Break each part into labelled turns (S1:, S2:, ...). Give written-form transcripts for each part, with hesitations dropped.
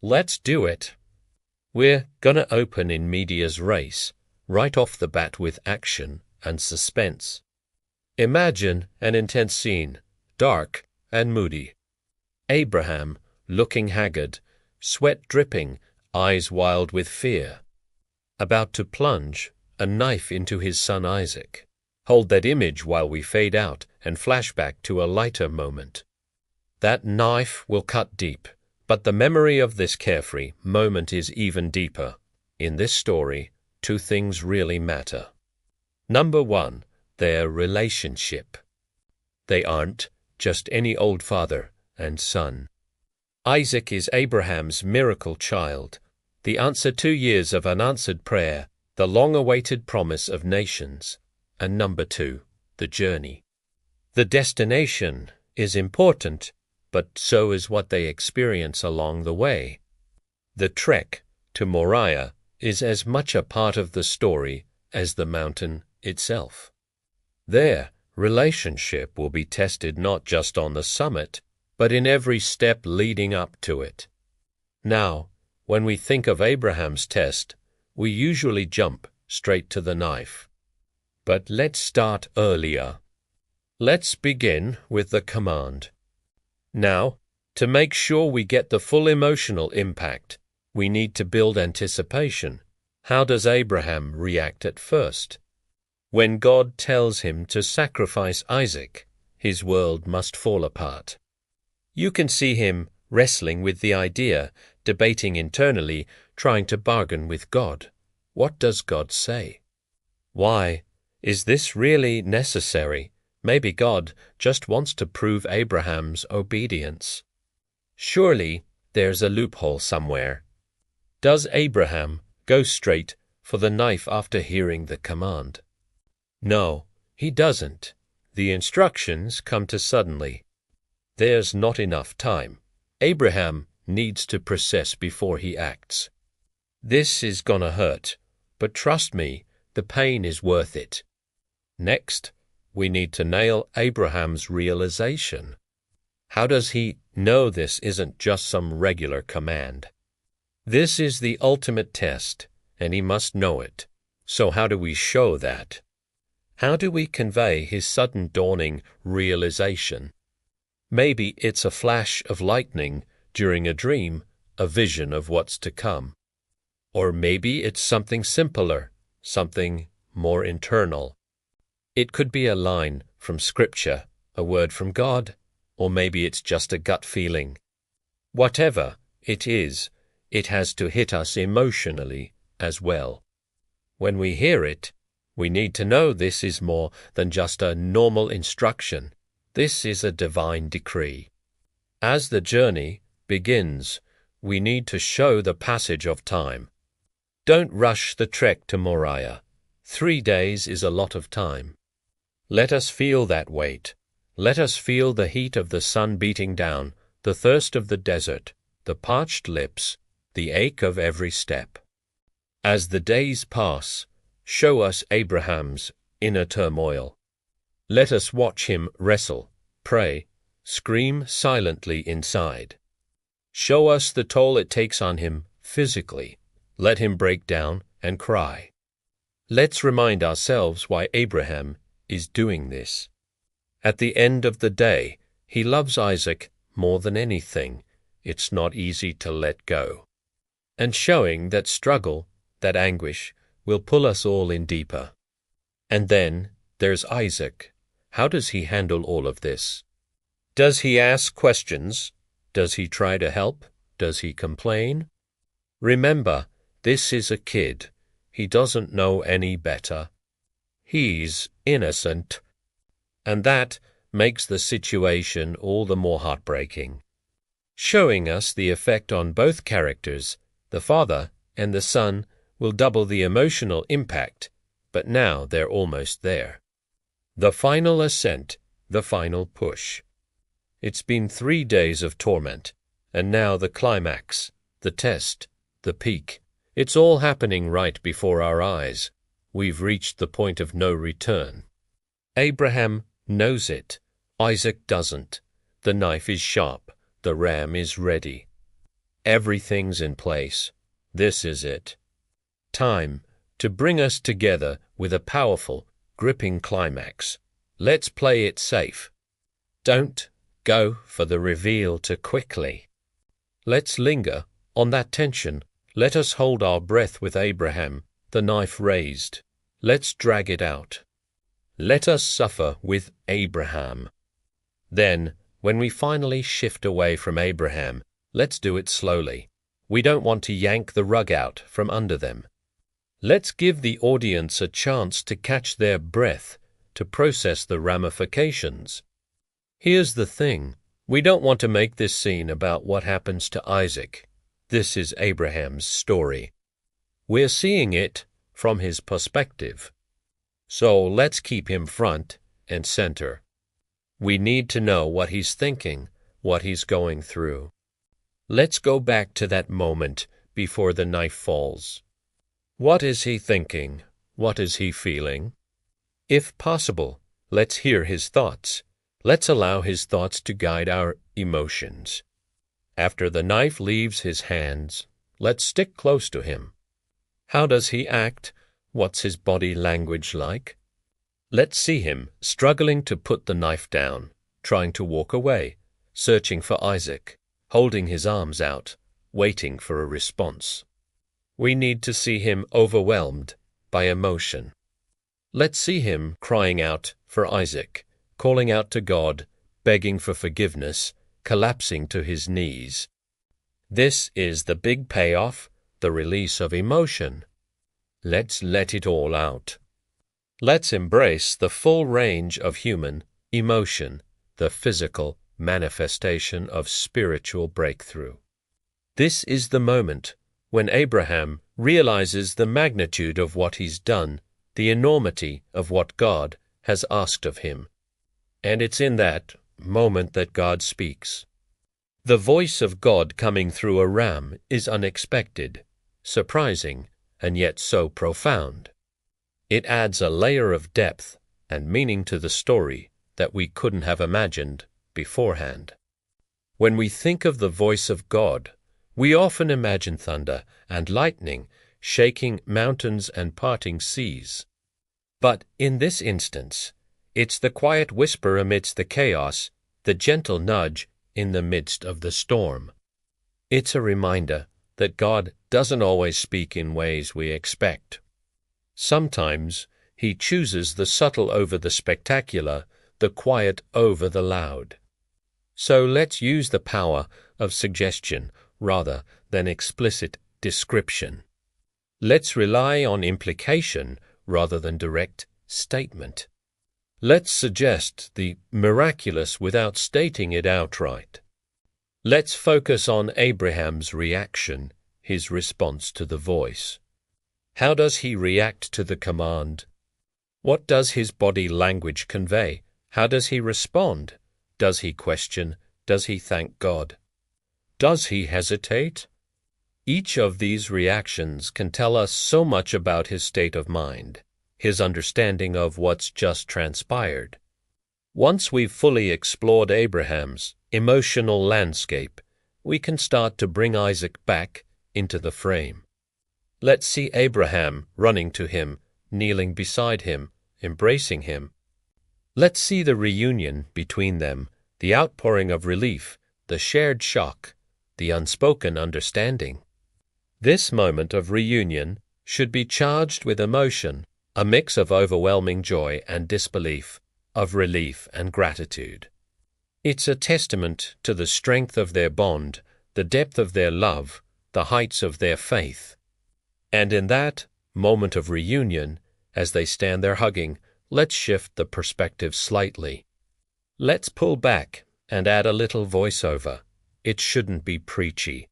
S1: Let's do it. We're gonna open in medias res, right off the bat with action and suspense. Imagine an intense scene, dark and moody. Abraham, looking haggard, sweat dripping, eyes wild with fear, about to plunge a knife into his son Isaac. Hold that image while we fade out and flash back to a lighter moment. That knife will cut deep, but the memory of this carefree moment is even deeper. In this story, two things really matter. Number one, their relationship. They aren't just any old father and son. Isaac is Abraham's miracle child, the answer 2 years of unanswered prayer, the long-awaited promise of nations. And number two, the journey. The destination is important, but so is what they experience along the way. The trek to Moriah is as much a part of the story as the mountain itself. Their relationship will be tested not just on the summit, but in every step leading up to it. Now, when we think of Abraham's test, we usually jump straight to the knife. But let's start earlier. Let's begin with the command. Now, to make sure we get the full emotional impact, we need to build anticipation. How does Abraham react at first? When God tells him to sacrifice Isaac, his world must fall apart. You can see him wrestling with the idea, debating internally, trying to bargain with God. What does God say? Why? Is this really necessary? Maybe God just wants to prove Abraham's obedience. Surely there's a loophole somewhere. Does Abraham go straight for the knife after hearing the command? No, he doesn't. The instructions come too suddenly. There's not enough time. Abraham needs to process before he acts. This is gonna hurt, but trust me, the pain is worth it. Next, we need to nail Abraham's realization. How does he know this isn't just some regular command? This is the ultimate test, and he must know it. So how do we show that? How do we convey his sudden dawning realization? Maybe it's a flash of lightning during a dream, a vision of what's to come. Or maybe it's something simpler, something more internal. It could be a line from Scripture, a word from God, or maybe it's just a gut feeling. Whatever it is, it has to hit us emotionally as well. When we hear it, we need to know this is more than just a normal instruction. This is a divine decree. As the journey begins, we need to show the passage of time. Don't rush the trek to Moriah. 3 days is a lot of time. Let us feel that weight. Let us feel the heat of the sun beating down, the thirst of the desert, the parched lips, the ache of every step. As the days pass, show us Abraham's inner turmoil. Let us watch him wrestle, pray, scream silently inside. Show us the toll it takes on him physically. Let him break down and cry. Let's remind ourselves why Abraham is doing this. At the end of the day, he loves Isaac more than anything. It's not easy to let go. And showing that struggle, that anguish, will pull us all in deeper. And then there's Isaac. How does he handle all of this? Does he ask questions? Does he try to help? Does he complain? Remember, this is a kid. He doesn't know any better. He's innocent. And that makes the situation all the more heartbreaking. Showing us the effect on both characters, the father and the son, will double the emotional impact, but now they're almost there. The final ascent, the final push. It's been 3 days of torment, and now the climax, the test, the peak. It's all happening right before our eyes. We've reached the point of no return. Abraham knows it. Isaac doesn't. The knife is sharp. The ram is ready. Everything's in place. This is it. Time to bring us together with a powerful, gripping climax. Let's play it safe. Don't go for the reveal too quickly. Let's linger on that tension. Let us hold our breath with Abraham, the knife raised. Let's drag it out. Let us suffer with Abraham. Then, when we finally shift away from Abraham, let's do it slowly. We don't want to yank the rug out from under them. Let's give the audience a chance to catch their breath, to process the ramifications. Here's the thing. We don't want to make this scene about what happens to Isaac. This is Abraham's story. We're seeing it from his perspective. So let's keep him front and center. We need to know what he's thinking, what he's going through. Let's go back to that moment before the knife falls. What is he thinking? What is he feeling? If possible, let's hear his thoughts. Let's allow his thoughts to guide our emotions. After the knife leaves his hands, let's stick close to him. How does he act? What's his body language like? Let's see him struggling to put the knife down, trying to walk away, searching for Isaac, holding his arms out, waiting for a response. We need to see him overwhelmed by emotion. Let's see him crying out for Isaac, calling out to God, begging for forgiveness, collapsing to his knees. This is the big payoff, the release of emotion. Let's let it all out. Let's embrace the full range of human emotion, the physical manifestation of spiritual breakthrough. This is the moment when Abraham realizes the magnitude of what he's done, the enormity of what God has asked of him. And it's in that moment that God speaks. The voice of God coming through a ram is unexpected, surprising, and yet so profound. It adds a layer of depth and meaning to the story that we couldn't have imagined beforehand. When we think of the voice of God, we often imagine thunder and lightning shaking mountains and parting seas. But in this instance, it's the quiet whisper amidst the chaos, the gentle nudge in the midst of the storm. It's a reminder that God doesn't always speak in ways we expect. Sometimes He chooses the subtle over the spectacular, the quiet over the loud. So let's use the power of suggestion rather than explicit description. Let's rely on implication rather than direct statement. Let's suggest the miraculous without stating it outright. Let's focus on Abraham's reaction, his response to the voice. How does he react to the command? What does his body language convey? How does he respond? Does he question? Does he thank God? Does he hesitate? Each of these reactions can tell us so much about his state of mind, his understanding of what's just transpired. Once we've fully explored Abraham's emotional landscape, we can start to bring Isaac back into the frame. Let's see Abraham running to him, kneeling beside him, embracing him. Let's see the reunion between them, the outpouring of relief, the shared shock, the unspoken understanding. This moment of reunion should be charged with emotion, a mix of overwhelming joy and disbelief, of relief and gratitude. It's a testament to the strength of their bond, the depth of their love, the heights of their faith. And in that moment of reunion, as they stand there hugging, let's shift the perspective slightly. Let's pull back and add a little voiceover. It shouldn't be preachy.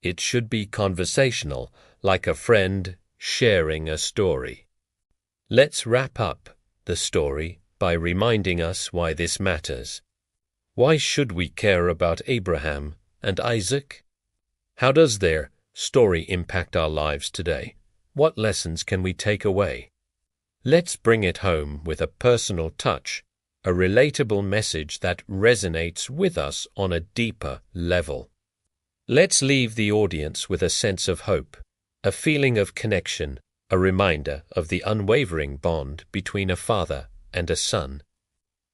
S1: It should be conversational, like a friend sharing a story. Let's wrap up the story by reminding us why this matters. Why should we care about Abraham and Isaac? How does their story impact our lives today? What lessons can we take away? Let's bring it home with a personal touch, a relatable message that resonates with us on a deeper level. Let's leave the audience with a sense of hope, a feeling of connection, a reminder of the unwavering bond between a father and a son.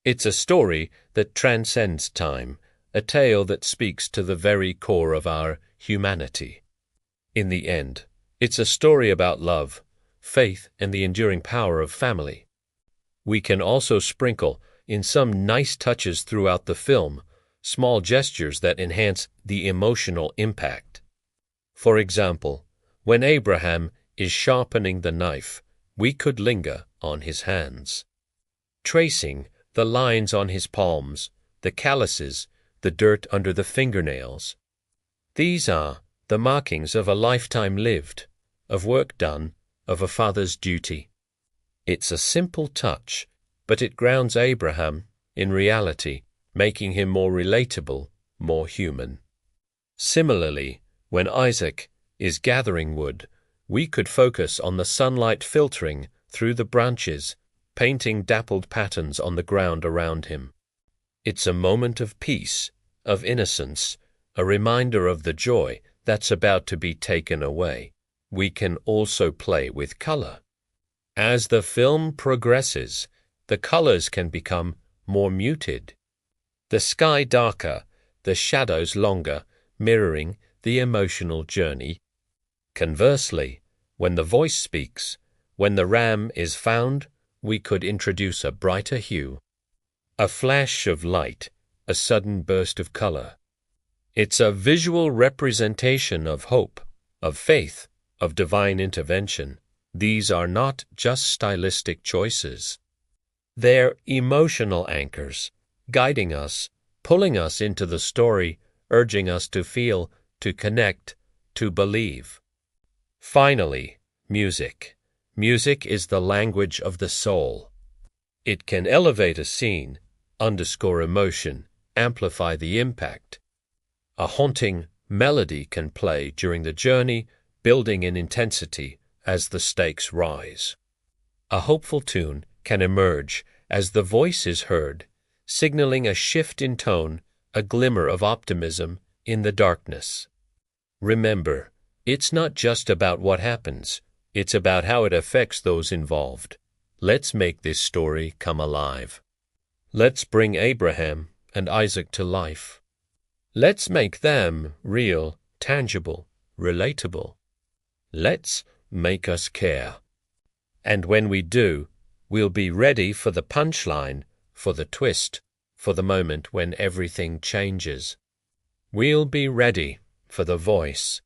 S1: It's a story that transcends time, a tale that speaks to the very core of our humanity. In the end, it's a story about love, faith, and the enduring power of family. We can also sprinkle in some nice touches throughout the film, small gestures that enhance the emotional impact. For example, when Abraham is sharpening the knife, we could linger on his hands, tracing the lines on his palms, the calluses, the dirt under the fingernails. These are the markings of a lifetime lived, of work done, of a father's duty. It's a simple touch, but it grounds Abraham in reality, making him more relatable, more human. Similarly, when Isaac is gathering wood, we could focus on the sunlight filtering through the branches, painting dappled patterns on the ground around him. It's a moment of peace, of innocence, a reminder of the joy that's about to be taken away. We can also play with color. As the film progresses, the colors can become more muted, the sky darker, the shadows longer, mirroring the emotional journey. Conversely, when the voice speaks, when the ram is found, we could introduce a brighter hue, a flash of light, a sudden burst of color. It's a visual representation of hope, of faith, of divine intervention. These are not just stylistic choices. They're emotional anchors, guiding us, pulling us into the story, urging us to feel, to connect, to believe. Finally, music. Music is the language of the soul. It can elevate a scene, underscore emotion, amplify the impact. A haunting melody can play during the journey, building in intensity as the stakes rise. A hopeful tune can emerge as the voice is heard, signaling a shift in tone, a glimmer of optimism in the darkness. Remember, it's not just about what happens, it's about how it affects those involved. Let's make this story come alive. Let's bring Abraham and Isaac to life. Let's make them real, tangible, relatable. Let's make us care. And when we do, we'll be ready for the punchline, for the twist, for the moment when everything changes. We'll be ready for the voice